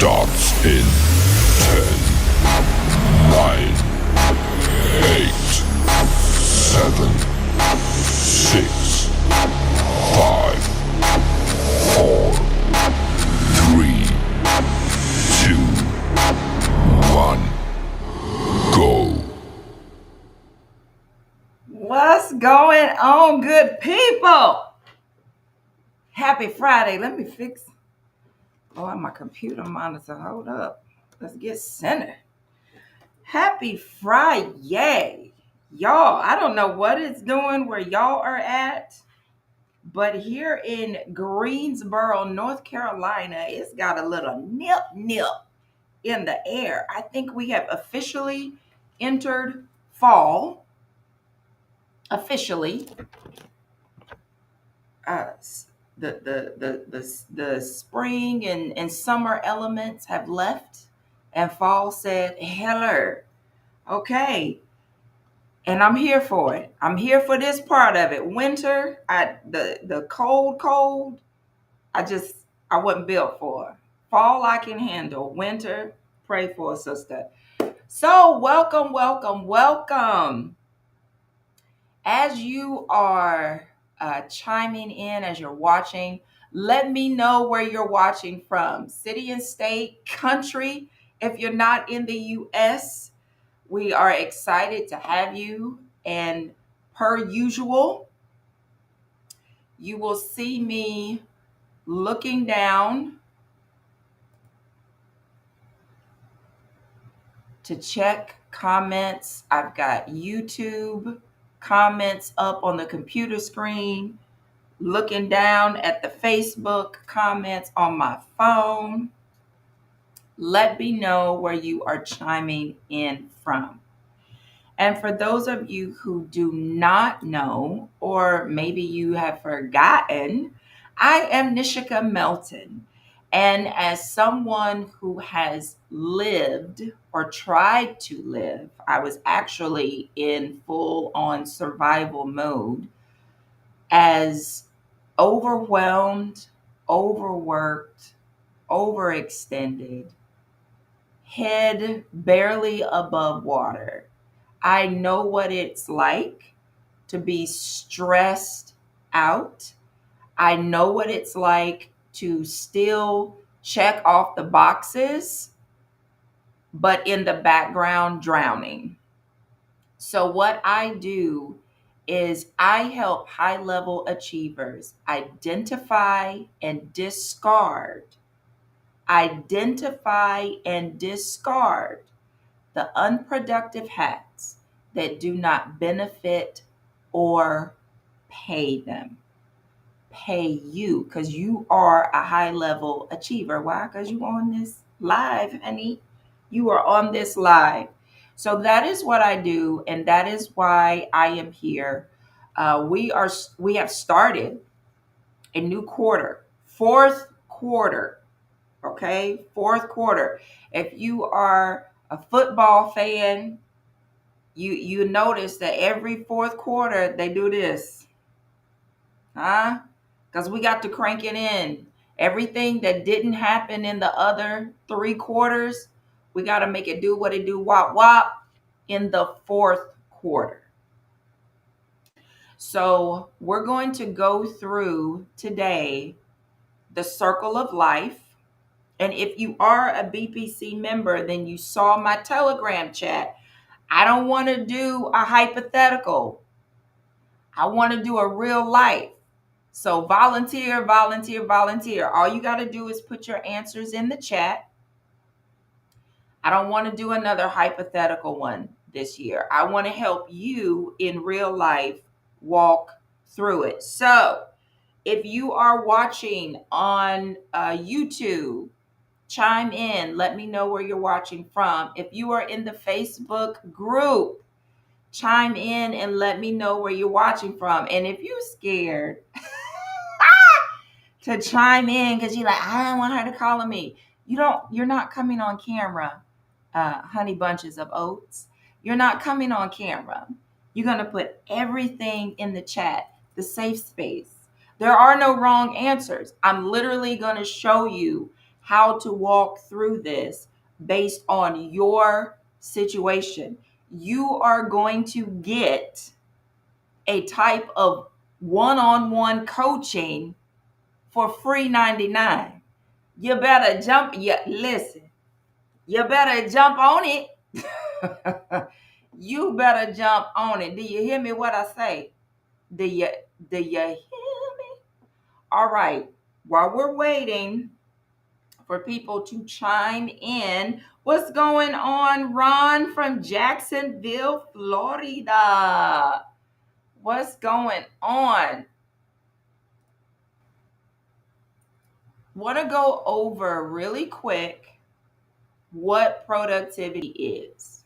starts in 10, 9, 8, 7, 6, 5, 4, 3, 2, 1, go. What's going on, good people? Happy Friday. Let me fix my computer monitor. Hold up. Let's get centered. Happy Friday. Y'all, I don't know what it's doing where y'all are at, but here in Greensboro, North Carolina, it's got a little nip in the air. I think we have officially entered fall. Officially. uh, the spring and summer elements have left, and fall said hello. Okay, and I'm here for it. I'm here for this part of it. Winter, the cold. I wasn't built for. Fall I can handle. Winter, pray for a sister. So welcome. As you are chiming in, as you're watching, let me know where you're watching from. City and state, country. If you're not in the U.S., we are excited to have you. And per usual, you will see me looking down to check comments. I've got YouTube comments up on the computer screen, looking down at the Facebook comments on my phone. Let me know where you are chiming in from. And for those of you who do not know, or maybe you have forgotten, I am Nichica Melton. And as someone who has lived or tried to live, I was actually in full on survival mode as overwhelmed, overworked, overextended, head barely above water. I know what it's like to be stressed out. I know what it's like to still check off the boxes, but in the background drowning. So, what I do is I help high level achievers identify and discard the unproductive hats that do not benefit or pay them. Pay you, because you are a high level achiever. Why? Because you on this live, honey. You are on this live. So that is what I do, and that is why I am here. We have started a new quarter, fourth quarter. Okay, fourth quarter. If you are a football fan, you notice that every fourth quarter they do this, huh? Because we got to crank it in. Everything that didn't happen in the other three quarters, we got to make it do what it do, wop wop, in the fourth quarter. So we're going to go through today the circle of life. And if you are a BPC member, then you saw my Telegram chat. I don't want to do a hypothetical. I want to do a real life. So volunteer. All you got to do is put your answers in the chat. I don't want to do another hypothetical one this year. I want to help you in real life walk through it. So if you are watching on YouTube, chime in. Let me know where you're watching from. If you are in the Facebook group, chime in and let me know where you're watching from. And if you're scared to chime in because you're like, I don't want her to call me. You're not coming on camera, honey bunches of oats. You're not coming on camera. You're going to put everything in the chat, the safe space. There are no wrong answers. I'm literally going to show you how to walk through this based on your situation. You are going to get a type of one-on-one coaching for free 99. You better jump. Yeah, listen. You better jump on it. You better jump on it. Do you hear me what I say? Do you hear me? All right. While we're waiting for people to chime in, what's going on, Ron from Jacksonville, Florida? What's going on? Want to go over really quick what productivity is.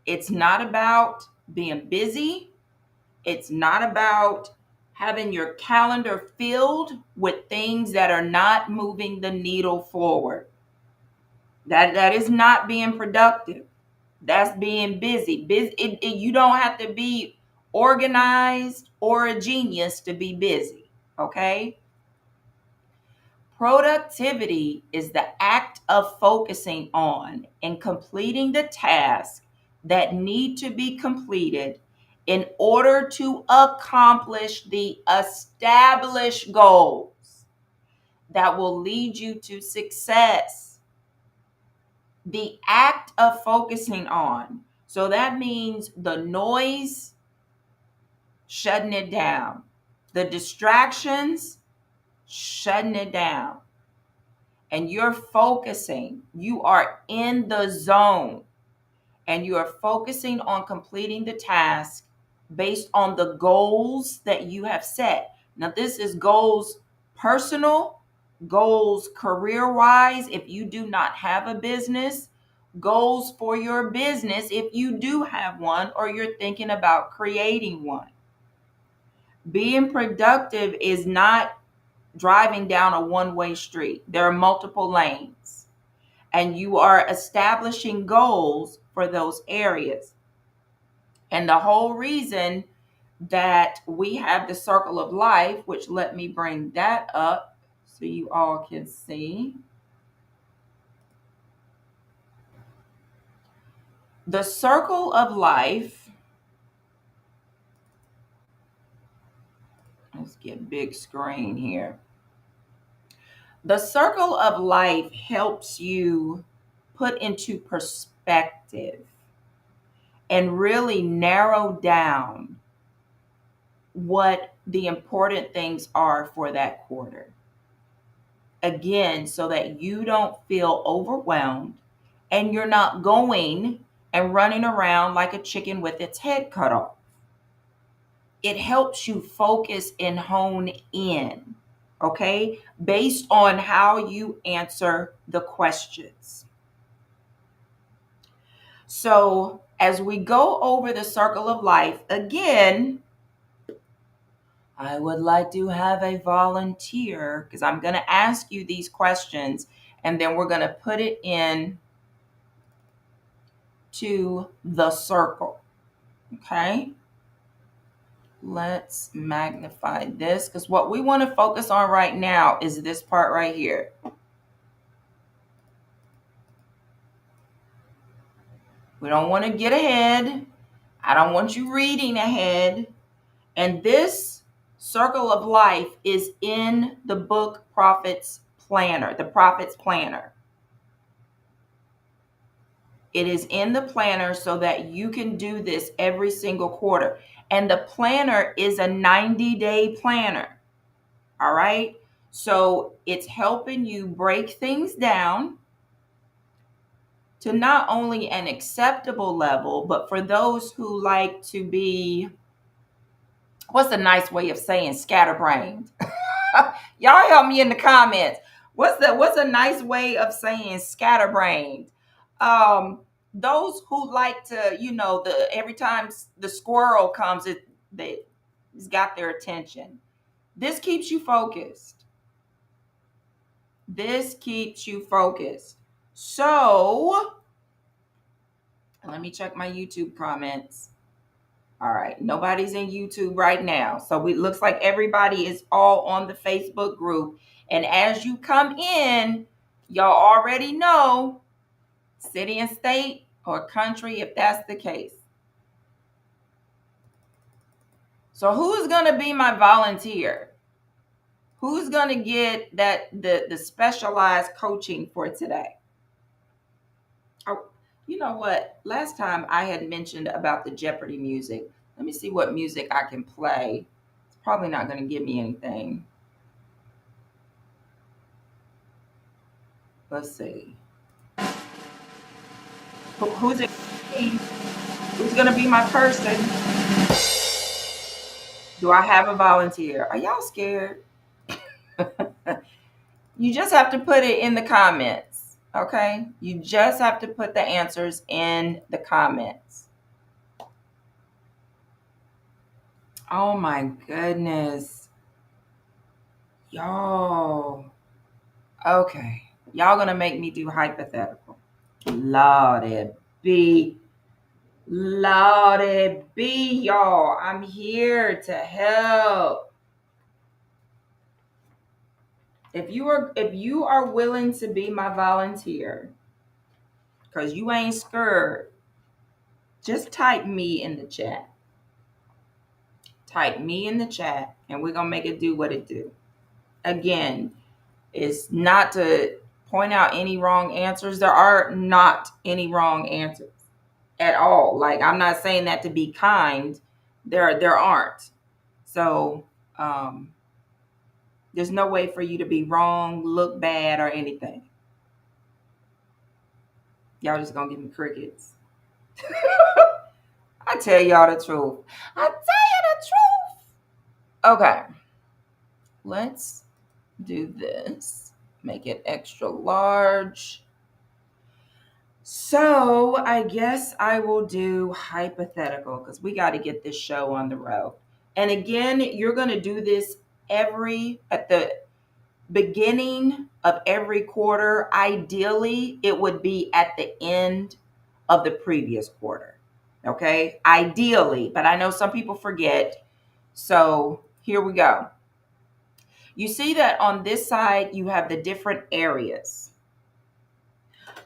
It's not about being busy. It's not about having your calendar filled with things that are not moving the needle forward. That is not being productive. That's being busy. You don't have to be organized or a genius to be busy. Okay? Productivity is the act of focusing on and completing the tasks that need to be completed in order to accomplish the established goals that will lead you to success. The act of focusing on. So that means the noise, shutting it down. The distractions, shutting it down. And you're focusing, you are in the zone, and you are focusing on completing the task based on the goals that you have set. Now, this is goals personal, goals career-wise if you do not have a business, goals for your business if you do have one or you're thinking about creating one. Being productive is not driving down a one-way street. There are multiple lanes, and you are establishing goals for those areas. And the whole reason that we have the circle of life, which let me bring that up so you all can see. The circle of life, let's get big screen here. The circle of life helps you put into perspective and really narrow down what the important things are for that quarter. Again, so that you don't feel overwhelmed and you're not going and running around like a chicken with its head cut off. It helps you focus and hone in, okay, based on how you answer the questions. So as we go over the circle of life, again, I would like to have a volunteer because I'm going to ask you these questions and then we're going to put it in to the circle. Okay? Let's magnify this because what we want to focus on right now is this part right here. We don't want to get ahead. I don't want you reading ahead. And this circle of life is in the book Prophet's Planner, the Prophet's Planner. It is in the planner so that you can do this every single quarter. And the planner is a 90-day planner. All right. So it's helping you break things down to not only an acceptable level, but for those who like to be, what's a nice way of saying scatterbrained? Y'all help me in the comments. What's a nice way of saying scatterbrained? Those who like to, every time the squirrel comes, it's got their attention. This keeps you focused. This keeps you focused. So let me check my YouTube comments. All right, nobody's in YouTube right now. So it looks like everybody is all on the Facebook group. And as you come in, Y'all already know city and state or country if that's the case. So who's going to be my volunteer? Who's going to get the specialized coaching for today? Oh, you know what? Last time I had mentioned about the Jeopardy music. Let me see what music I can play. It's probably not going to give me anything. Let's see. Who's it? Who's going to be my person? Do I have a volunteer? Are y'all scared? You just have to put it in the comments. Okay? You just have to put the answers in the comments. Oh my goodness. Y'all. Okay. Y'all gonna make me do hypothetical. Lordy B. Lordy B, y'all. I'm here to help. If you are willing to be my volunteer, because you ain't scared, just type me in the chat. Type me in the chat and we're gonna make it do what it do. Again, it's not to point out any wrong answers. There are not any wrong answers at all. Like, I'm not saying that to be kind. There aren't. So there's no way for you to be wrong, look bad, or anything. Y'all just gonna give me crickets. I tell y'all the truth. I tell you the truth. Okay. Let's do this. Make it extra large. So I guess I will do hypothetical because we got to get this show on the road. And again, you're going to do this at the beginning of every quarter. Ideally, it would be at the end of the previous quarter. Okay? Ideally, but I know some people forget. So here we go. You see that on this side, you have the different areas.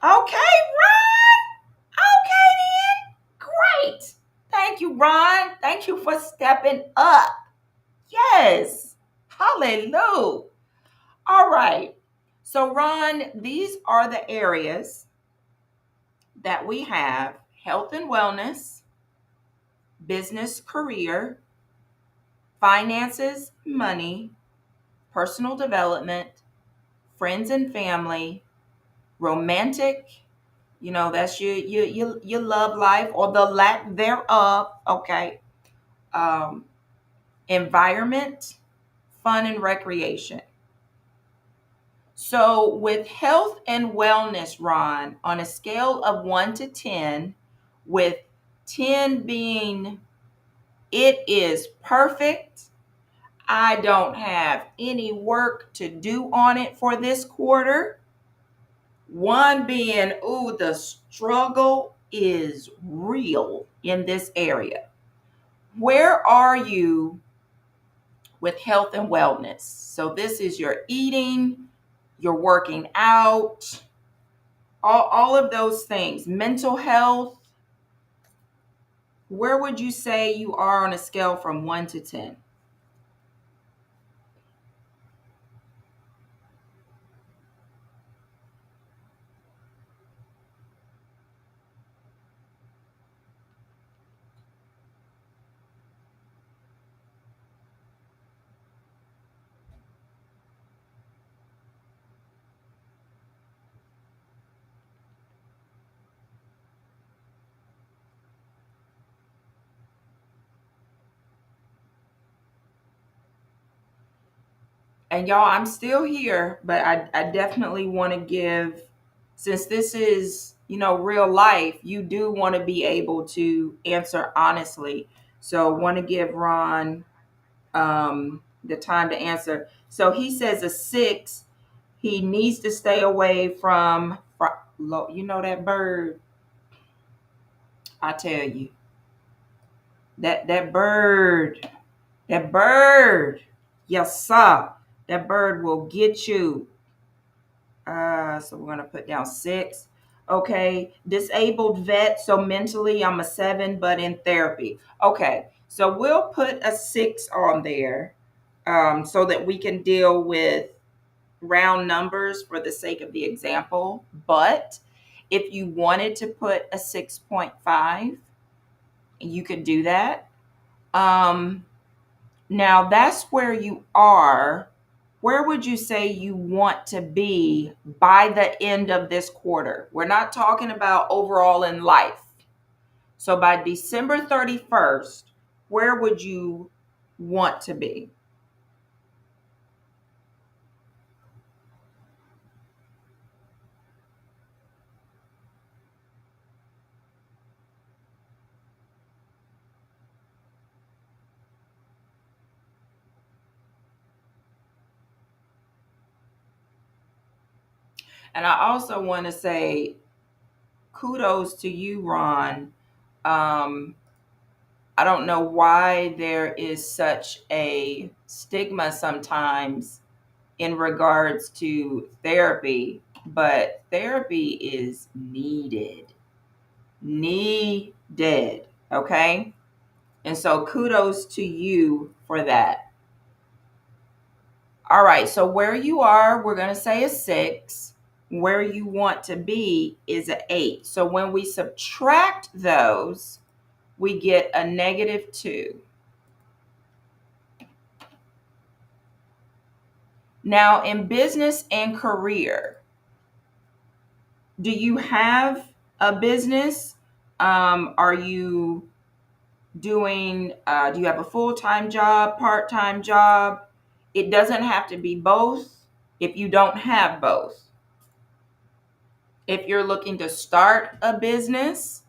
Okay, Ron. Okay, then. Great. Thank you, Ron. Thank you for stepping up. Yes. Hallelujah. All right. So, Ron, these are the areas that we have: health and wellness, business, career, finances, money, personal development, friends and family, romantic, that's your love life or the lack thereof. Okay. Environment, fun and recreation. So with health and wellness, Ron, on a scale of 1 to 10, with 10 being it is perfect, I don't have any work to do on it for this quarter. 1 being, ooh, the struggle is real in this area. Where are you with health and wellness? So this is your eating, your working out, all of those things. Mental health. Where would you say you are on a scale from 1 to 10? And y'all, I'm still here, but I definitely want to give, since this is, real life, you do want to be able to answer honestly. So want to give Ron the time to answer. So he says a 6. He needs to stay away from that bird. I tell you, that bird, yes, sir. That bird will get you. So we're going to put down 6. Okay. Disabled vet. So mentally, I'm a 7, but in therapy. Okay. So we'll put a 6 on there so that we can deal with round numbers for the sake of the example. But if you wanted to put a 6.5, you could do that. Now that's where you are. Where would you say you want to be by the end of this quarter? We're not talking about overall in life. So by December 31st, where would you want to be? And I also want to say kudos to you, Ron. Um, I don't know why there is such a stigma sometimes in regards to therapy, but therapy is needed. Needed. Okay. And so kudos to you for that. All right. So where you are, we're going to say a 6. Where you want to be is an 8. So when we subtract those, we get a -2. Now, in business and career, do you have a business? Are you do you have a full-time job, part-time job? It doesn't have to be both if you don't have both. If you're looking to start a business,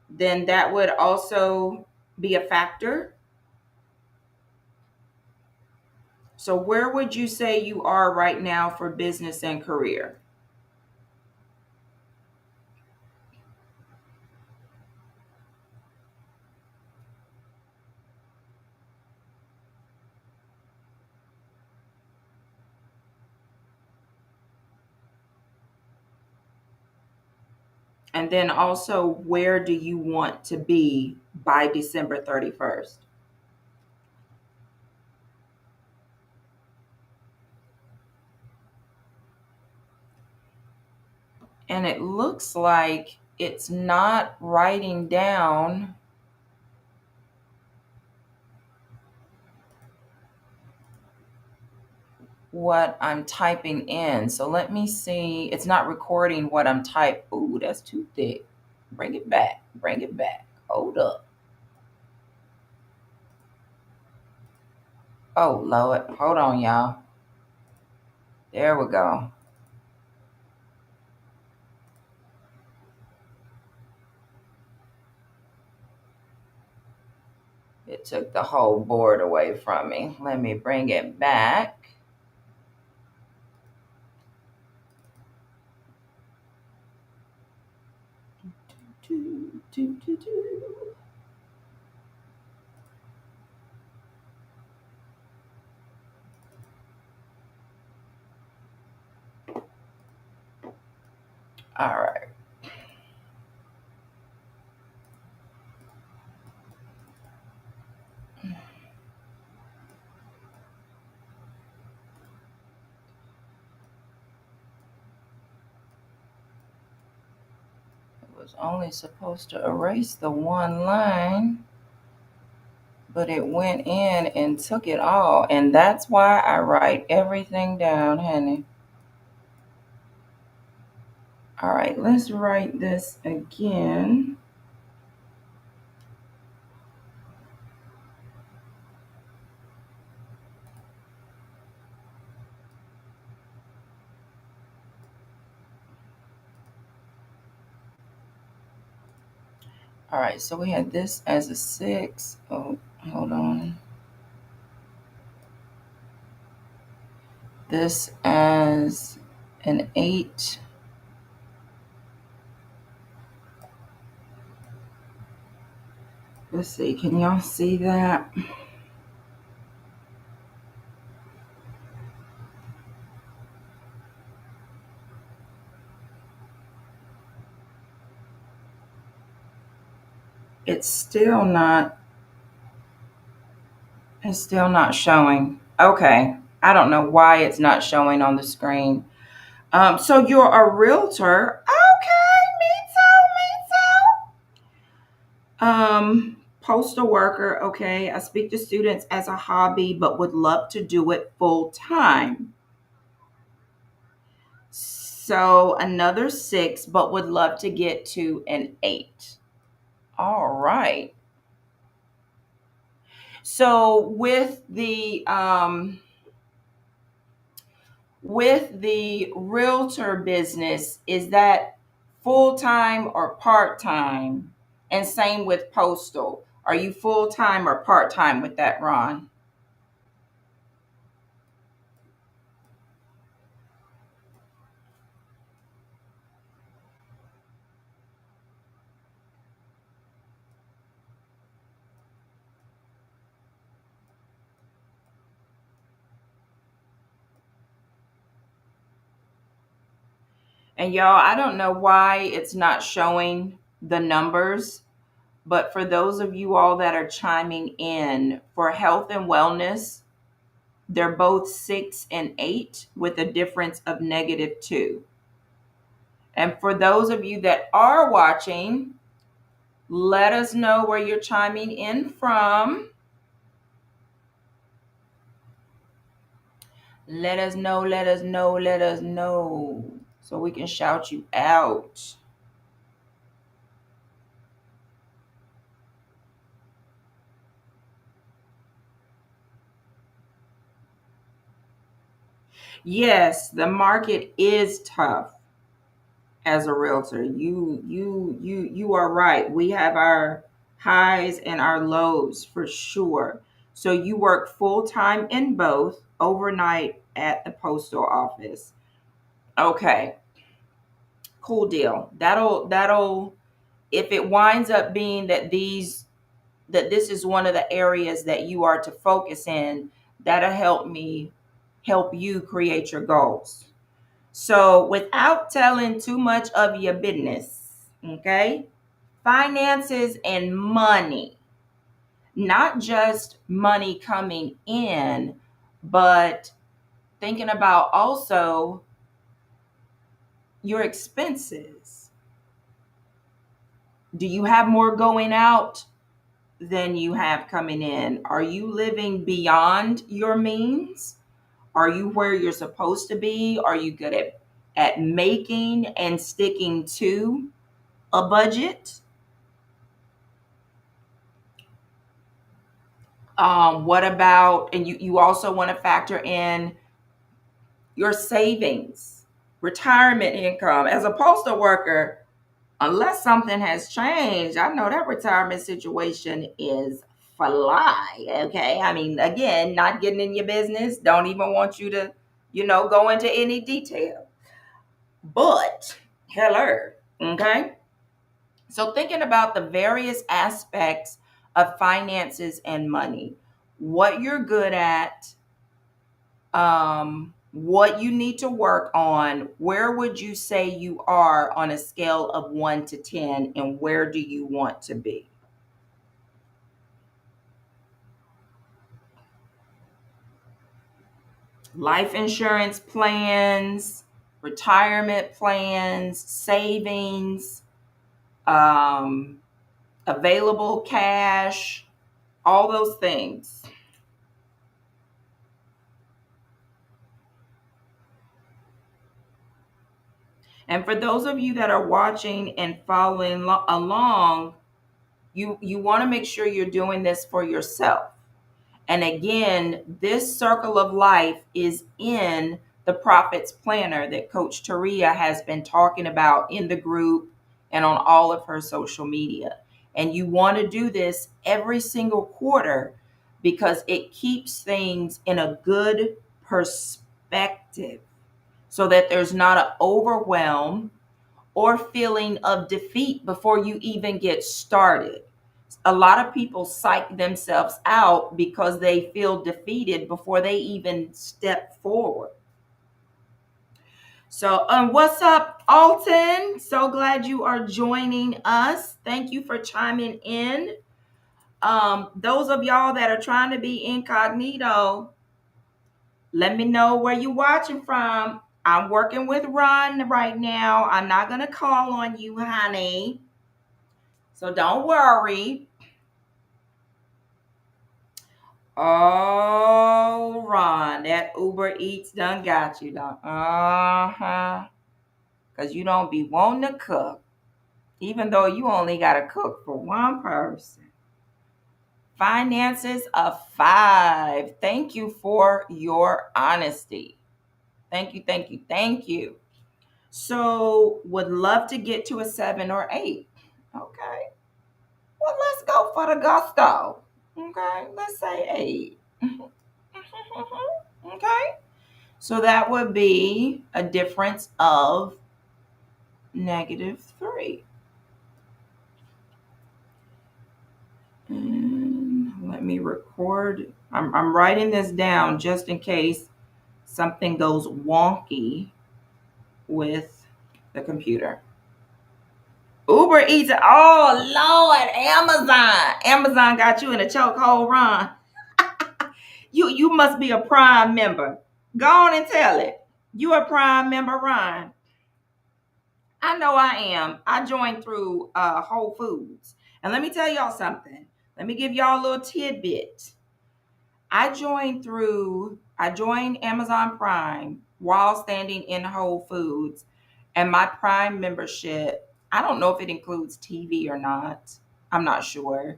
then that would also be a factor. So where would you say you are right now for business and career? And then also, where do you want to be by December 31st? And it looks like it's not writing down what I'm typing in. So let me see. It's not recording what I'm typing. Ooh, that's too thick. Bring it back. Bring it back. Hold up. Oh, Lord. Hold on, y'all. There we go. It took the whole board away from me. Let me bring it back. Do, do, do, do. All right. It was only supposed to erase the one line, but it went in and took it all. And that's why I write everything down, honey. All right, let's write this again. All right, so we had this as a 6. Oh, hold on. This as an 8. Let's see, can y'all see that? it's still not, it's still not showing. Okay. I don't know why it's not showing on the screen. So you're a realtor. Okay, postal worker. Okay. I speak to students as a hobby, but would love to do it full time. So another 6, but would love to get to an 8. All right. So with the realtor business, is that full time or part time? And same with postal. Are you full time or part time with that, Ron? And y'all, I don't know why it's not showing the numbers, but for those of you all that are chiming in for health and wellness, they're both 6 and 8 with a difference of -2. And for those of you that are watching, let us know where you're chiming in from. Let us know, let us know, let us know so we can shout you out. Yes, the market is tough as a realtor. You are right. We have our highs and our lows for sure. So you work full time in both, overnight at the postal office. Okay, cool deal. That'll if it winds up being that this is one of the areas that you are to focus in, that'll help you create your goals. So, without telling too much of your business, okay? Finances and money, not just money coming in, but thinking about also your expenses. Do you have more going out than you have coming in? Are you living beyond your means? Are you where you're supposed to be? Are you good at making and sticking to a budget? What about, and you also want to factor in your savings, retirement income. As a postal worker, unless something has changed, I know that retirement situation is fly. Okay. I mean, again, not getting in your business, don't even want you to, go into any detail. But, hello. Okay. So, thinking about the various aspects of finances and money, what you're good at, what you need to work on, where would you say you are on a scale of 1 to 10, and where do you want to be? Life insurance plans, retirement plans, savings, um, available cash, all those things. And for those of you that are watching and following along, you want to make sure you're doing this for yourself. And again, this circle of life is in the Prophet's Planner that Coach Taria has been talking about in the group and on all of her social media. And you want to do this every single quarter because it keeps things in a good perspective so that there's not an overwhelm or feeling of defeat before you even get started. A lot of people psych themselves out because they feel defeated before they even step forward. So, what's up, Alton? So glad you are joining us. Thank you for chiming in. Those of y'all that are trying to be incognito, let me know where you're watching from. I'm working with Ron right now. I'm not going to call on you, honey. So don't worry. Oh, Ron, that Uber Eats done got you, done. Uh-huh. Because you don't be wanting to cook, even though you only got to cook for one person. Finances of 5. Thank you for your honesty. Thank you, thank you, thank you. So, would love to get to a 7 or 8. Okay. Well, let's go for the gusto. Okay. Let's say 8. Okay. So, that would be a difference of -3. And let me record. I'm writing this down just in case something goes wonky with the computer. Uber Eats. Oh Lord, Amazon. Amazon got you in a chokehold, Ron. You must be a Prime member. Go on and tell it. You a Prime member, Ron. I know I am. I joined through Whole Foods. And let me tell y'all something. Let me give y'all a little tidbit. I joined Amazon Prime while standing in Whole Foods, and my Prime membership, I don't know if it includes TV or not. I'm not sure.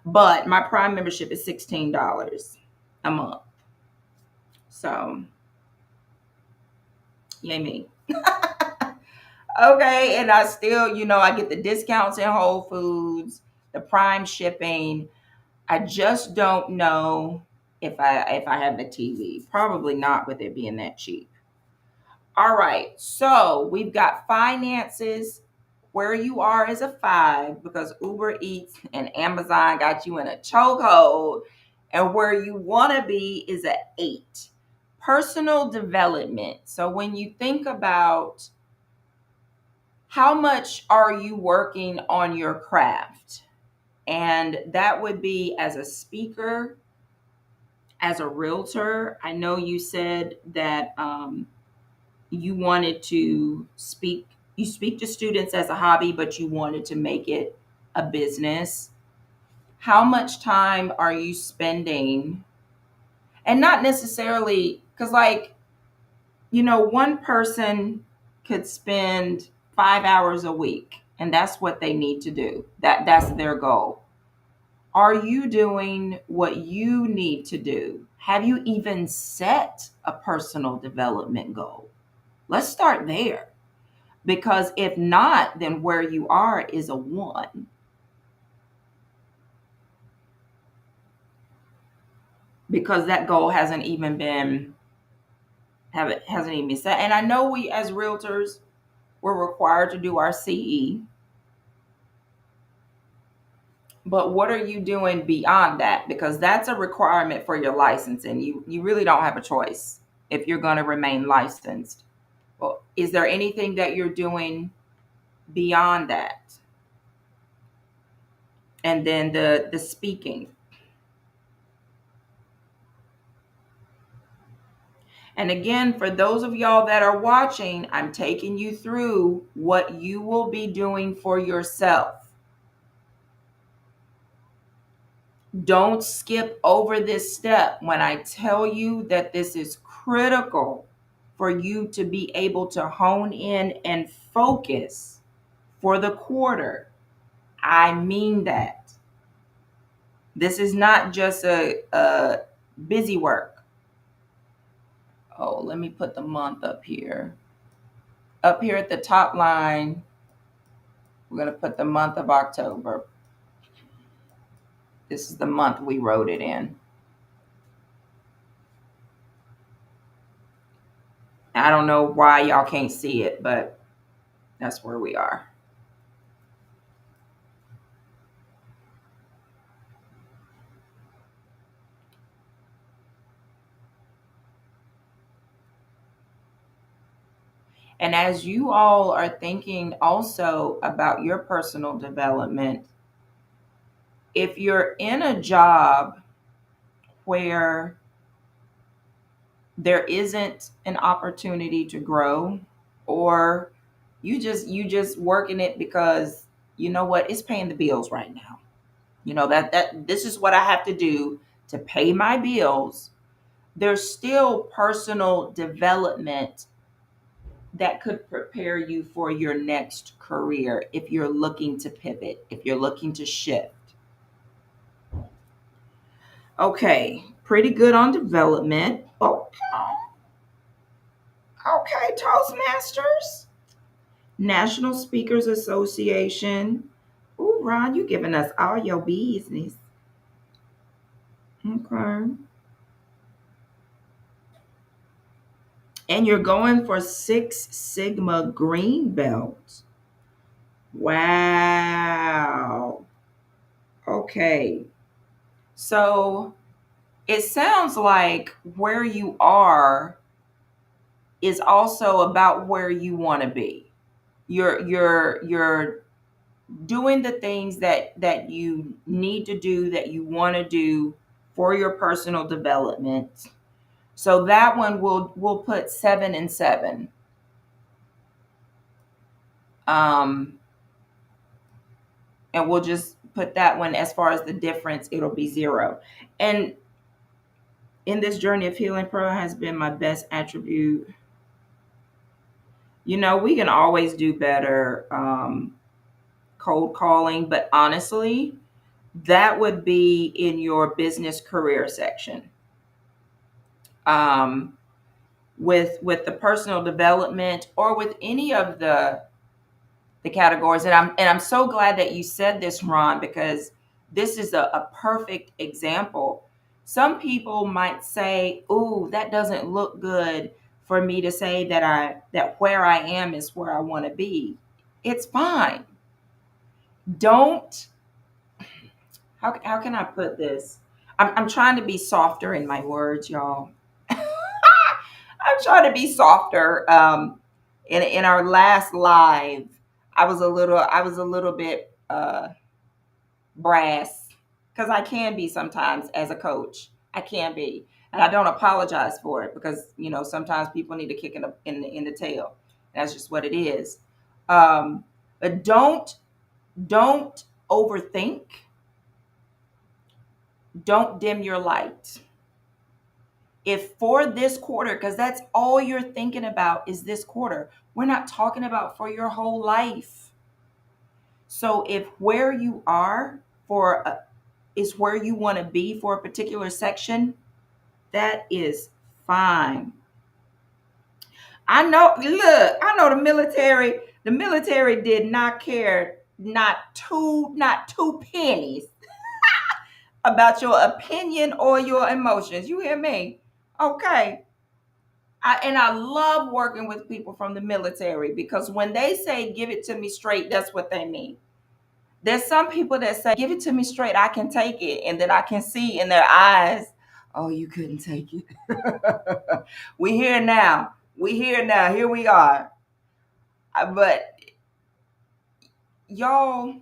But my Prime membership is $16 a month. So, yay me. Okay, and I still, I get the discounts in Whole Foods, the Prime shipping. I just don't know if I have the TV. Probably not with it being that cheap. All right, so we've got finances. Where you are is a 5 because Uber Eats and Amazon got you in a chokehold. And where you want to be is an 8. Personal development. So when you think about how much are you working on your craft, and that would be as a speaker, as a realtor. I know you said that you wanted to speak. You speak to students as a hobby, but you wanted to make it a business. How much time are you spending? And not necessarily, because one person could spend 5 hours a week, and that's what they need to do. That's their goal. Are you doing what you need to do? Have you even set a personal development goal? Let's start there. Because if not, then where you are is a 1. Because that goal hasn't even been set. And I know we as realtors, we're required to do our CE. But what are you doing beyond that? Because that's a requirement for your license, and you really don't have a choice if you're going to remain licensed. Well, is there anything that you're doing beyond that? And then the speaking. And again, for those of y'all that are watching, I'm taking you through what you will be doing for yourself. Don't skip over this step when I tell you that this is critical for you to be able to hone in and focus for the quarter. I mean that. This is not just a busy work. Oh, let me put the month up here. Up here at the top line, we're going to put the month of October. This is the month we wrote it in. I don't know why y'all can't see it, but that's where we are. And as you all are thinking also about your personal development, if you're in a job where there isn't an opportunity to grow, or you just working it because you know what, it's paying the bills right now. You know that this is what I have to do to pay my bills. There's still personal development that could prepare you for your next career if you're looking to pivot, if you're looking to shift. Okay, pretty good on development. Okay, okay, Toastmasters, National Speakers Association. Ooh, Ron, you giving us all your business. Okay. And you're going for Six Sigma Green Belt. Wow. Okay. So it sounds like where you are is also about where you want to be. You're doing the things that you need to do, that you want to do for your personal development. So that one we'll put 7 and 7. Um, and we'll just put that one, as far as the difference, it'll be 0. And in this journey of healing, Pro has been my best attribute. You know, we can always do better, cold calling, but honestly, that would be in your business career section. Um, with the personal development, or with any of the categories. And I'm so glad that you said this, Ron, because this is a perfect example. Some people might say, "Ooh, that doesn't look good for me to say that where I am is where I want to be." It's fine. Don't how can I put this? I'm trying to be softer in my words, y'all. I'm trying to be softer. In our last live, I was a little bit brass, because I can be sometimes as a coach. I can be, and I don't apologize for it, because sometimes people need to kick in the tail. That's just what it is. But don't overthink. Don't dim your light. If for this quarter, because that's all you're thinking about is this quarter, we're not talking about for your whole life. So if where you are is where you want to be for a particular section, that is fine. I know, look, I know the military did not care, not two pennies about your opinion or your emotions. You hear me? Okay. I love working with people from the military, because when they say give it to me straight, that's what they mean. There's some people that say give it to me straight, I can take it, and then I can see in their eyes, oh, you couldn't take it. We here now. Here we are. But y'all,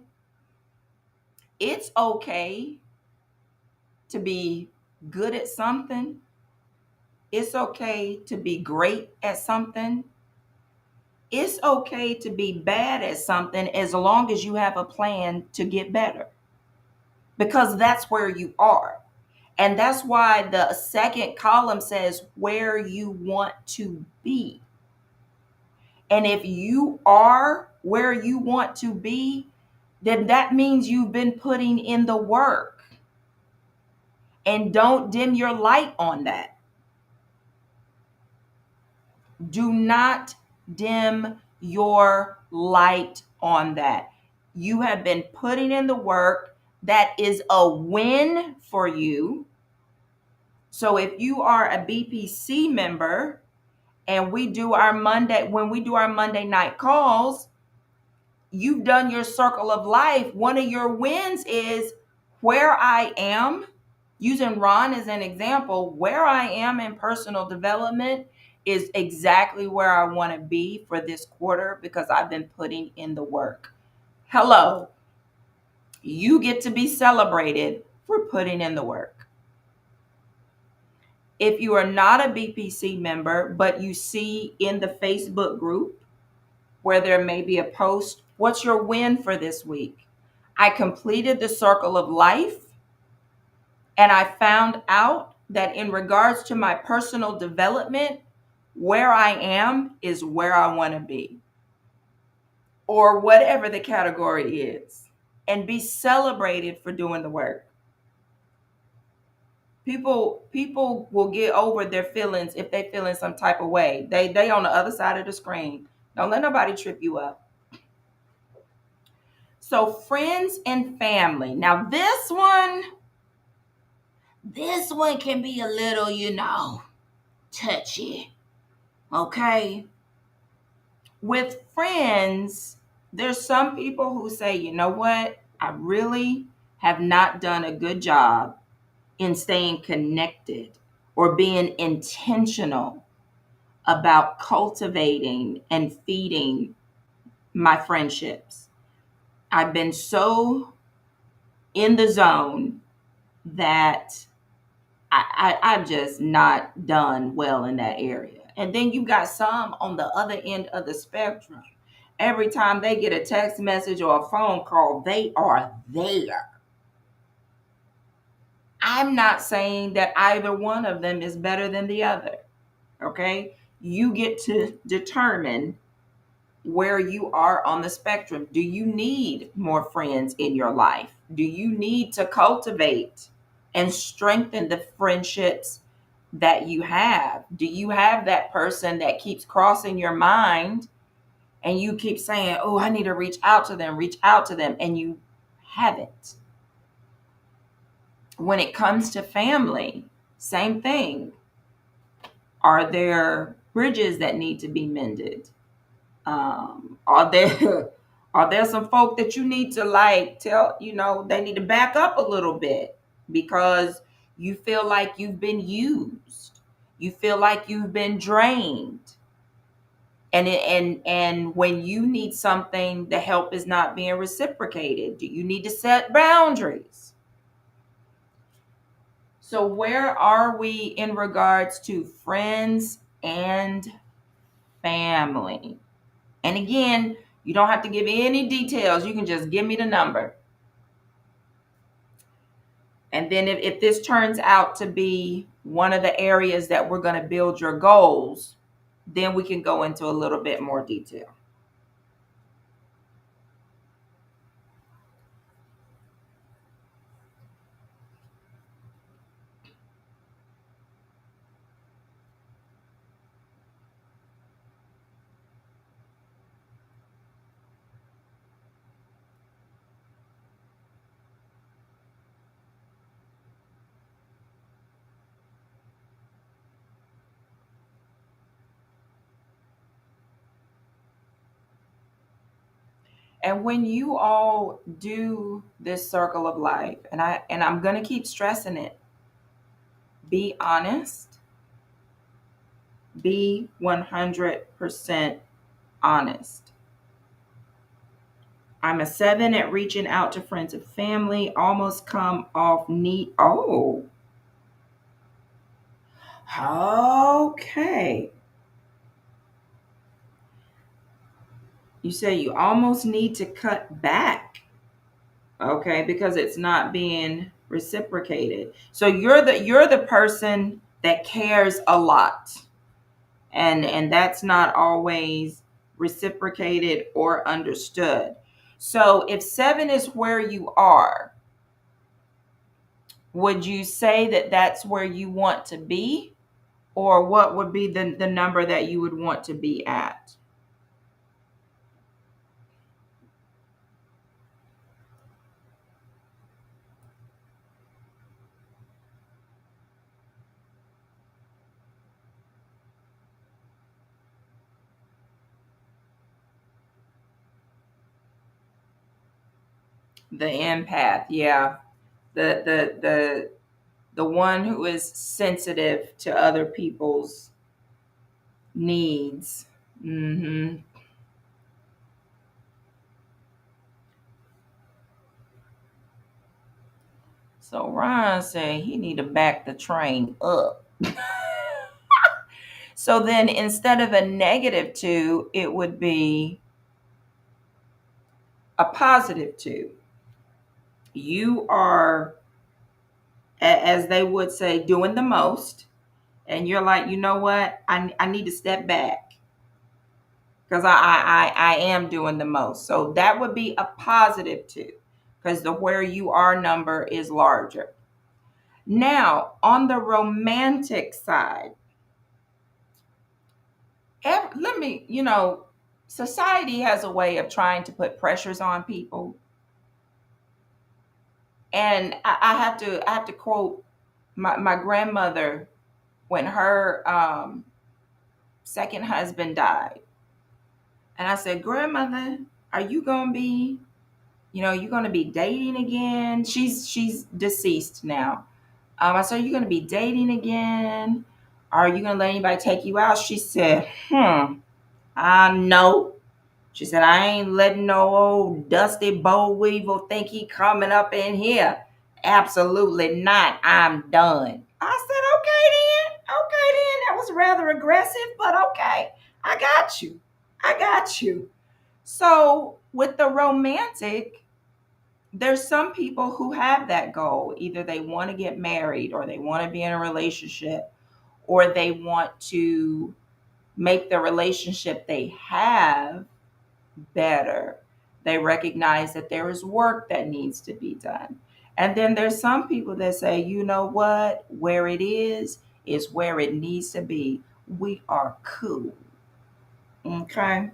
it's okay to be good at something. It's okay to be great at something. It's okay to be bad at something, as long as you have a plan to get better, because that's where you are. And that's why the second column says where you want to be. And if you are where you want to be, then that means you've been putting in the work. And don't dim your light on that. Do not dim your light on that. You have been putting in the work. That is a win for you. So if you are a BPC member, and when we do our Monday night calls, you've done your circle of life. One of your wins is where I am, using Ron as an example, where I am in personal development is exactly where I want to be for this quarter because I've been putting in the work. Hello, you get to be celebrated for putting in the work. If you are not a BPC member, but you see in the Facebook group where there may be a post, what's your win for this week? I completed the circle of life, and I found out that in regards to my personal development, where I am is where I want to be, or whatever the category is, and be celebrated for doing the work. People will get over their feelings if they feel in some type of way. They on the other side of the screen. Don't let nobody trip you up. So friends and family. Now this one can be a little, touchy. Okay? With friends, there's some people who say, you know what? I really have not done a good job in staying connected or being intentional about cultivating and feeding my friendships. I've been so in the zone that I've just not done well in that area. And then you got some on the other end of the spectrum. Every time they get a text message or a phone call, they are there. I'm not saying that either one of them is better than the other. Okay? You get to determine where you are on the spectrum. Do you need more friends in your life? Do you need to cultivate and strengthen the friendships that you have? Do you have that person that keeps crossing your mind and you keep saying, oh, I need to reach out to them, and you haven't? When it comes to family, same thing. Are there bridges that need to be mended? Are there are there some folk that you need to tell, they need to back up a little bit because you feel like you've been used. You feel like you've been drained. And when you need something, the help is not being reciprocated. Do you need to set boundaries? So where are we in regards to friends and family? And again, you don't have to give any details. You can just give me the number. And then if this turns out to be one of the areas that we're going to build your goals, then we can go into a little bit more detail. And when you all do this circle of life, and I'm going to keep stressing it, be honest, be 100% honest. I'm a 7 at reaching out to friends and family, almost come off neat. Oh, okay. You say you almost need to cut back, okay, because it's not being reciprocated. So you're the person that cares a lot, and that's not always reciprocated or understood. So if 7 is where you are, would you say that that's where you want to be, or what would be the number that you would want to be at? The empath, yeah. The one who is sensitive to other people's needs. Hmm. So Ron said he need to back the train up. So then instead of a -2, it would be a +2. You are, as they would say, doing the most. And you're like, you know what? I need to step back because I am doing the most. So that would be a +2 because the where you are number is larger. Now, on the romantic side, let me, society has a way of trying to put pressures on people. And I have to quote my grandmother when her second husband died. And I said, Grandmother, are you gonna be, you're gonna be dating again? She's deceased now. I said, are you gonna be dating again? Are you gonna let anybody take you out? She said, I know. She said, I ain't letting no old dusty boll weevil think he coming up in here. Absolutely not. I'm done. I said, okay then. Okay then. That was rather aggressive, but okay. I got you. I got you. So with the romantic, there's some people who have that goal. Either they want to get married or they want to be in a relationship or they want to make the relationship they have better. They recognize that there is work that needs to be done. And then there's some people that say, you know what, where it is where it needs to be. We are cool. Okay.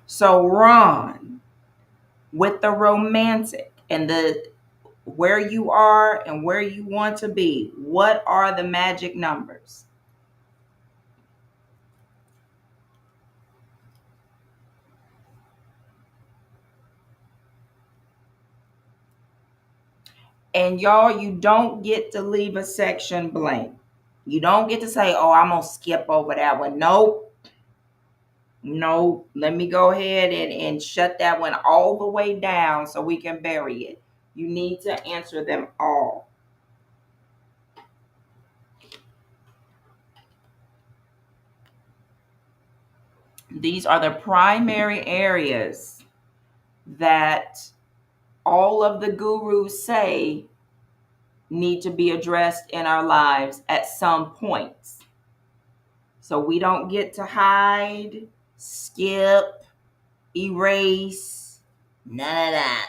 So, Ron, with the romantic and the where you are and where you want to be, what are the magic numbers? And y'all, you don't get to leave a section blank. You don't get to say, oh, I'm going to skip over that one. Nope. No, let me go ahead and shut that one all the way down so we can bury it. You need to answer them all. These are the primary areas that all of the gurus say need to be addressed in our lives at some points. So we don't get to hide, skip, erase, none of that.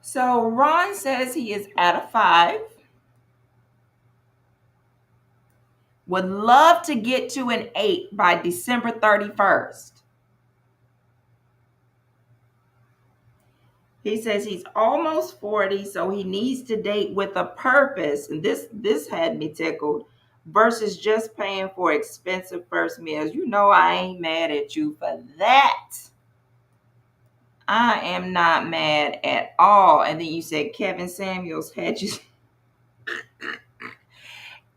So Ron says he is at a 5. Would love to get to an 8 by December 31st. He says he's almost 40, so he needs to date with a purpose. And this had me tickled. Versus just paying for expensive first meals. You know I ain't mad at you for that. I am not mad at all. And then you said Kevin Samuels had you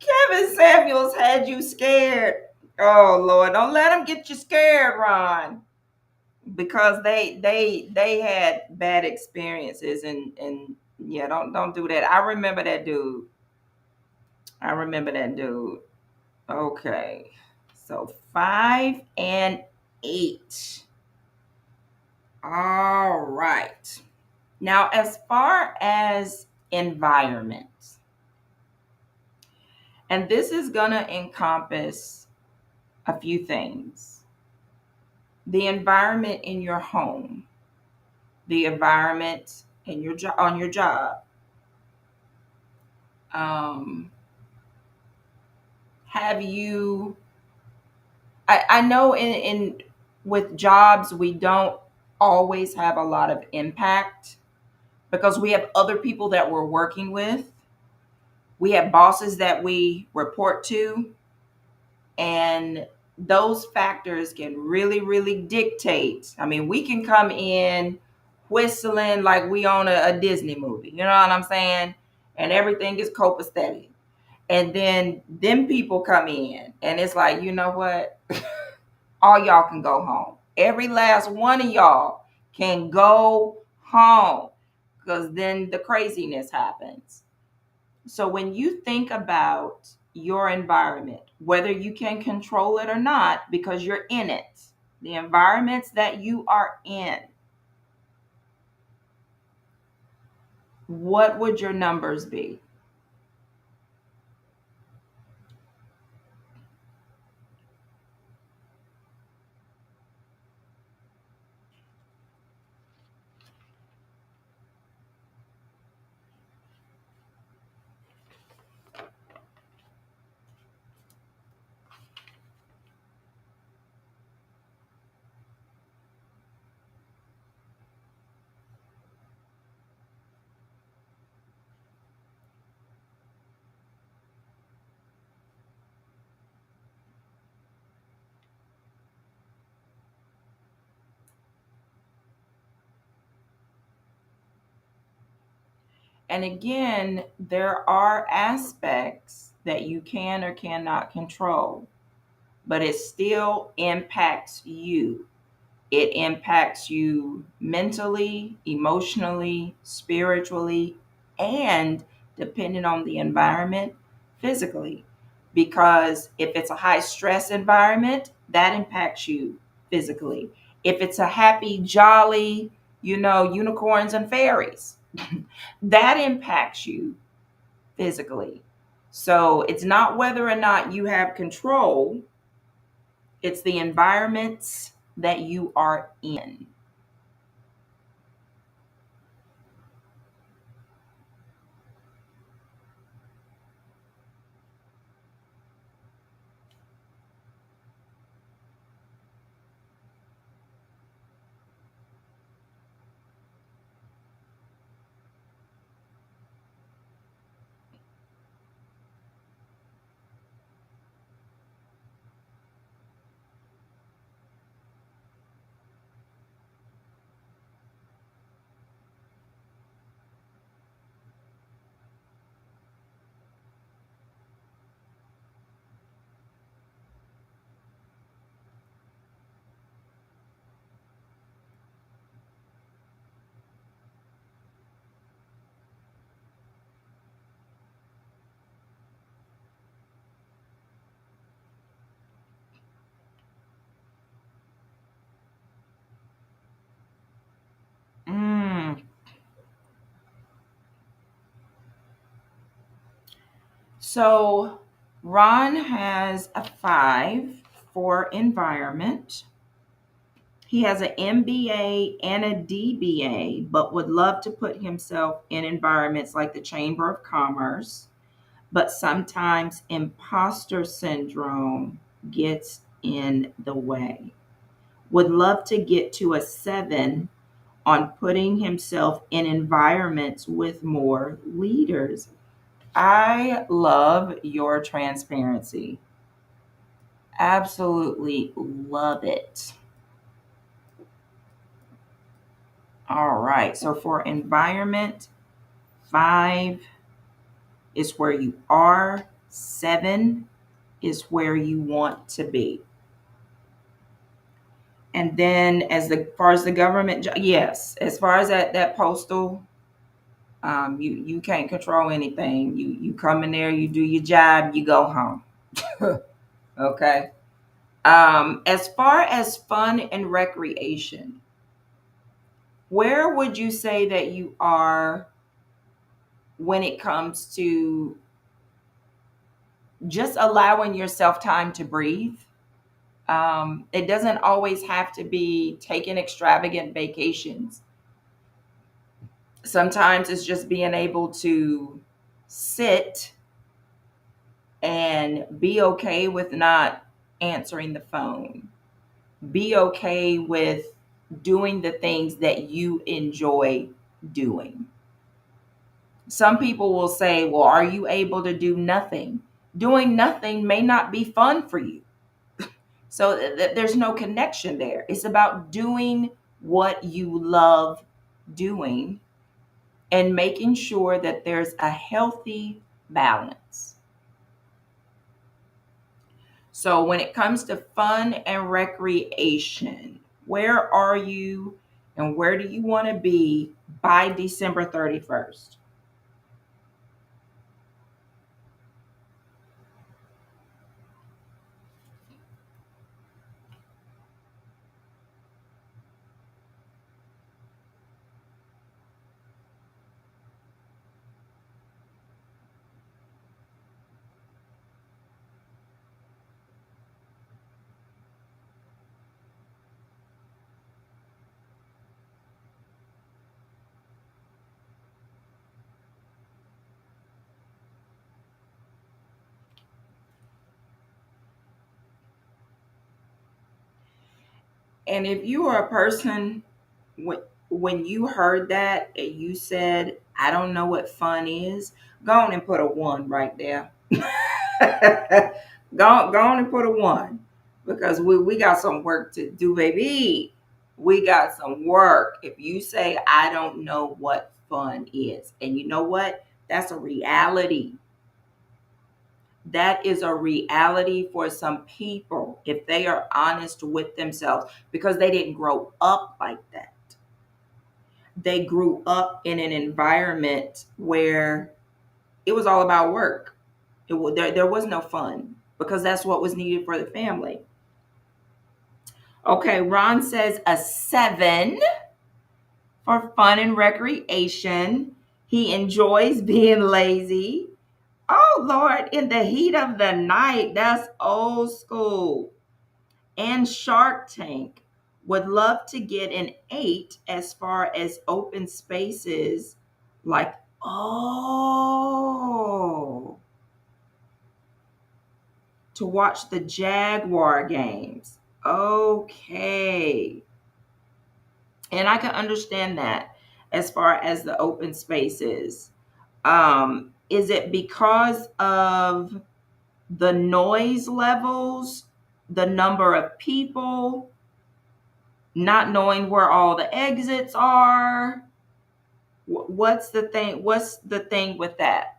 Kevin Samuels had you scared. Oh Lord, don't let him get you scared, Ron. Because they had bad experiences and yeah, don't do that. I remember that dude. Okay. So 5 and 8. All right. Now, as far as environments, and this is going to encompass a few things: the environment in your home, the environment in your on your job. Um, have you? I know in with jobs we don't always have a lot of impact because we have other people that we're working with. We have bosses that we report to, and those factors can really, really dictate. I mean, we can come in whistling like we own a Disney movie, you know what I'm saying? And everything is copacetic. And then them people come in and it's like, you know what? All y'all can go home. Every last one of y'all can go home because then the craziness happens. So when you think about your environment, whether you can control it or not, because you're in it, the environments that you are in, what would your numbers be? And again, there are aspects that you can or cannot control, but it still impacts you. It impacts you mentally, emotionally, spiritually, and depending on the environment, physically. Because if it's a high stress environment, that impacts you physically. If it's a happy, jolly, unicorns and fairies, that impacts you physically. So it's not whether or not you have control, it's the environments that you are in. Mm. So Ron has a 5 for environment. He has an MBA and a DBA, but would love to put himself in environments like the Chamber of Commerce. But sometimes imposter syndrome gets in the way. Would love to get to a 7 on putting himself in environments with more leaders. I love your transparency. Absolutely love it. All right. So for environment, 5 is where you are, 7 is where you want to be. And then far as the government, yes, as far as that postal, you can't control anything. You come in there, you do your job, you go home. Okay. As far as fun and recreation, where would you say that you are when it comes to just allowing yourself time to breathe? It doesn't always have to be taking extravagant vacations. Sometimes it's just being able to sit and be okay with not answering the phone, be okay with doing the things that you enjoy doing. Some people will say, well, are you able to do nothing? Doing nothing may not be fun for you. So there's no connection there. It's about doing what you love doing and making sure that there's a healthy balance. So when it comes to fun and recreation, where are you and where do you want to be by December 31st? And if you are a person, when you heard that and you said, I don't know what fun is, go on and put a one right there. Go on and put a one because we got some work to do, baby. We got some work. If you say, I don't know what fun is, and you know what? That's a reality. That is a reality for some people if they are honest with themselves because they didn't grow up like that. They grew up in an environment where it was all about work. There was no fun because that's what was needed for the family. Okay, Ron says a 7 for fun and recreation. He enjoys being lazy. Oh, Lord, in the heat of the night. That's old school. And Shark Tank would love to get an 8 as far as open spaces. Like, oh, to watch the Jaguar games. Okay. And I can understand that as far as the open spaces. Is it because of the noise levels, the number of people, not knowing where all the exits are? What's the thing? What's the thing with that?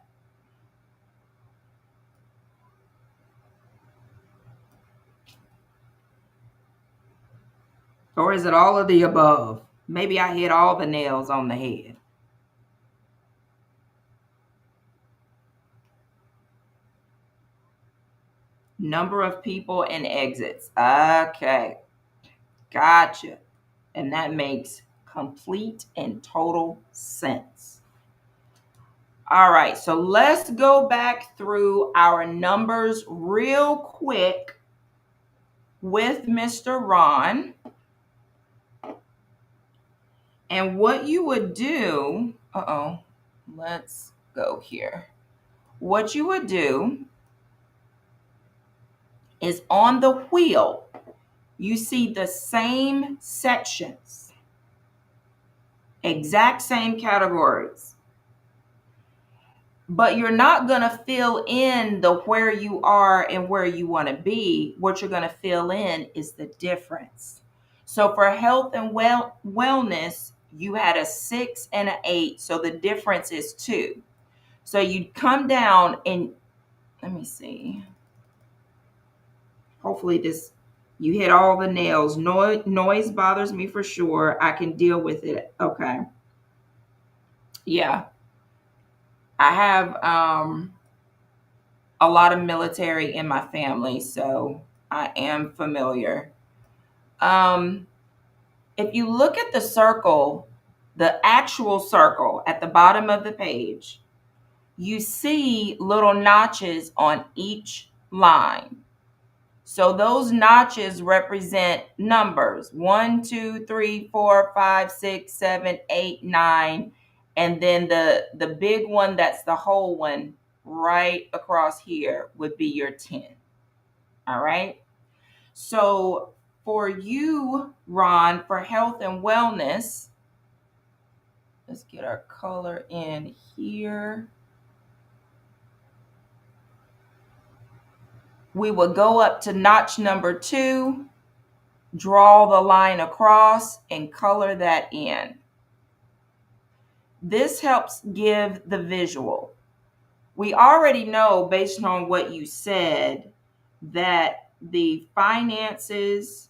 Or is it all of the above? Maybe I hit all the nails on the head. Number of people and exits. Okay, gotcha. And that makes complete and total sense. All right, so let's go back through our numbers real quick with Mr. Ron. And what you would do, let's go here. What you would do is on the wheel, you see the same sections, exact same categories. But you're not going to fill in the where you are and where you want to be. What you're going to fill in is the difference. So for health and wellness, you had a 6 and an 8. So the difference is 2. So you'd come down and let me see. Hopefully you hit all the nails. Noise bothers me for sure. I can deal with it. Okay. Yeah. I have a lot of military in my family, so I am familiar. If you look at the circle, the actual circle at the bottom of the page, you see little notches on each line. So those notches represent numbers 1, 2, 3, 4, 5, 6, 7, 8, 9. And then the big one that's the whole one right across here would be your 10. All right. So for you, Ron, for health and wellness, let's get our color in here. We would go up to notch number 2, draw the line across, and color that in. This helps give the visual. We already know, based on what you said, that the finances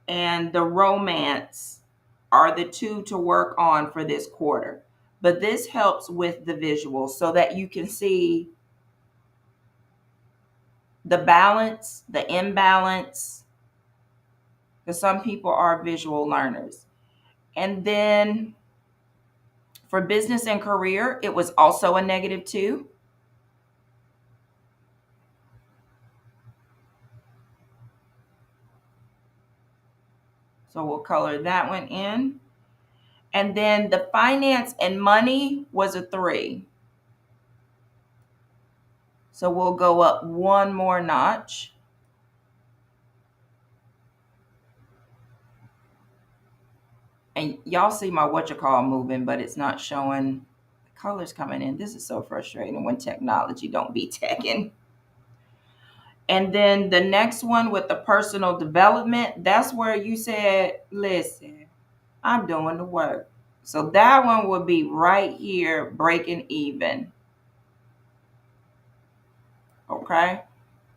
and the romance are the two to work on for this quarter. But this helps with the visual so that you can see the balance, the imbalance, because some people are visual learners. And then for business and career, it was also a -2. So we'll color that one in. And then the finance and money was a 3. So we'll go up one more notch. And y'all see my whatchamacallit moving, but it's not showing the colors coming in. This is so frustrating when technology don't be teching. And then the next one with the personal development, that's where you said, listen, I'm doing the work. So that one would be right here, breaking even. Okay?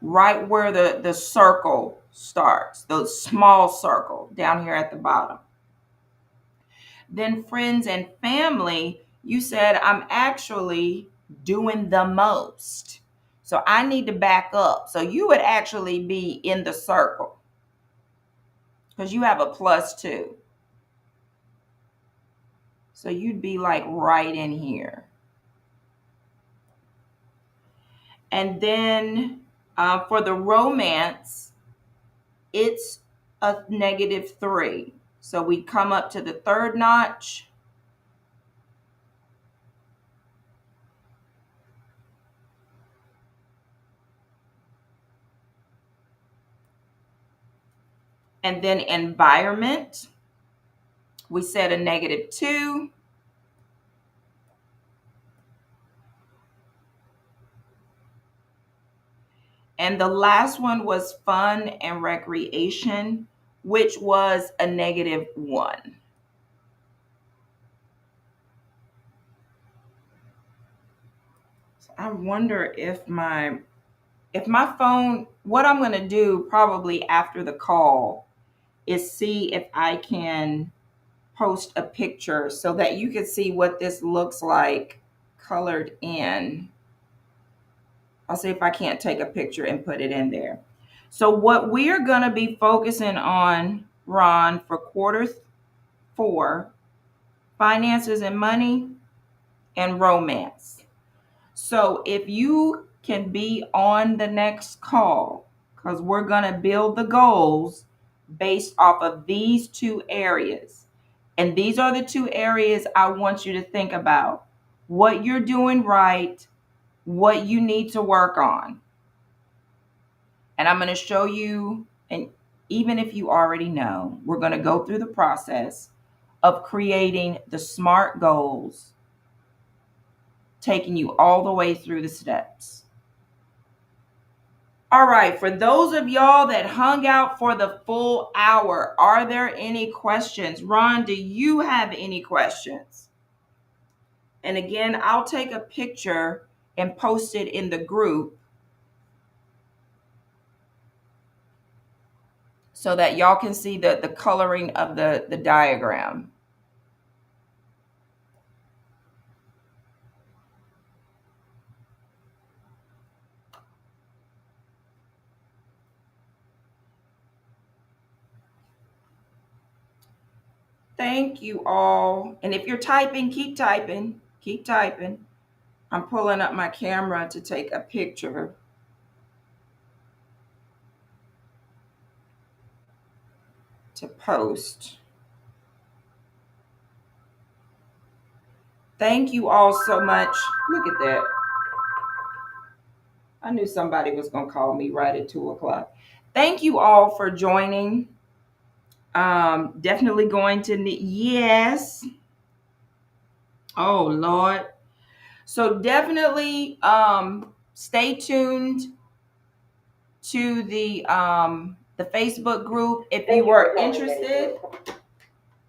Right where the circle starts, the small circle down here at the bottom. Then friends and family, you said I'm actually doing the most. So I need to back up. So you would actually be in the circle because you have a +2. So you'd be like right in here. And then for the romance, it's a -3. So we come up to the third notch. And then environment, we said a -2. And the last one was fun and recreation, which was a -1. So I wonder if my phone, what I'm going to do probably after the call is see if I can post a picture so that you can see what this looks like colored in. I'll see if I can't take a picture and put it in there. So what we're going to be focusing on, Ron, for quarter 4, finances and money and romance. So if you can be on the next call, because we're going to build the goals based off of these 2 areas. And these are the 2 areas I want you to think about. What you're doing right, what you need to work on. And I'm going to show you, and even if you already know, we're going to go through the process of creating the SMART goals, taking you all the way through the steps. All right, for those of y'all that hung out for the full hour, are there any questions? Ron, do you have any questions? And again, I'll take a picture and post it in the group so that y'all can see the coloring of the diagram. Thank you all. And if you're typing, keep typing. Keep typing. I'm pulling up my camera to take a picture to post. Thank you all so much. Look at that. I knew somebody was going to call me right at 2 o'clock. Thank you all for joining. Definitely going to need, yes. Oh, Lord. So definitely stay tuned to the Facebook group if you were interested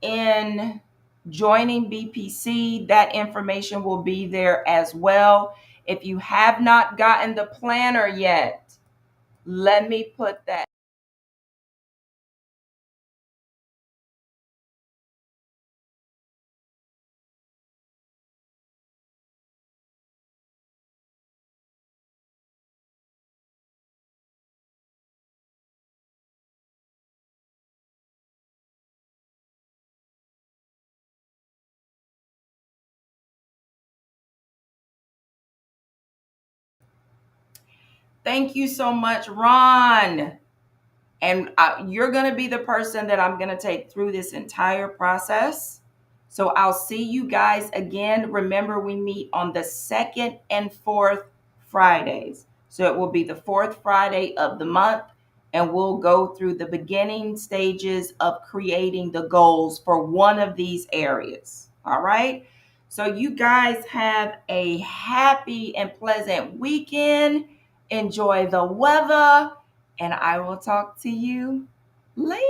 in joining BPC. That information will be there as well. If you have not gotten the planner yet, let me put that. Thank you so much, Ron. And you're going to be the person that I'm going to take through this entire process. So I'll see you guys again. Remember, we meet on the second and fourth Fridays. So it will be the fourth Friday of the month, and we'll go through the beginning stages of creating the goals for one of these areas. All right. So you guys have a happy and pleasant weekend. Enjoy the weather, and I will talk to you later.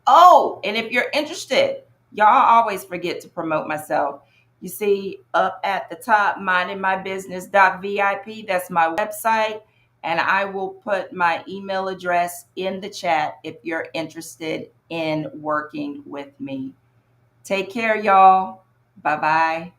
Oh, and if you're interested, y'all always forget to promote myself. You see up at the top, mindingmybusiness.vip, that's my website. And I will put my email address in the chat if you're interested in working with me. Take care, y'all. Bye bye.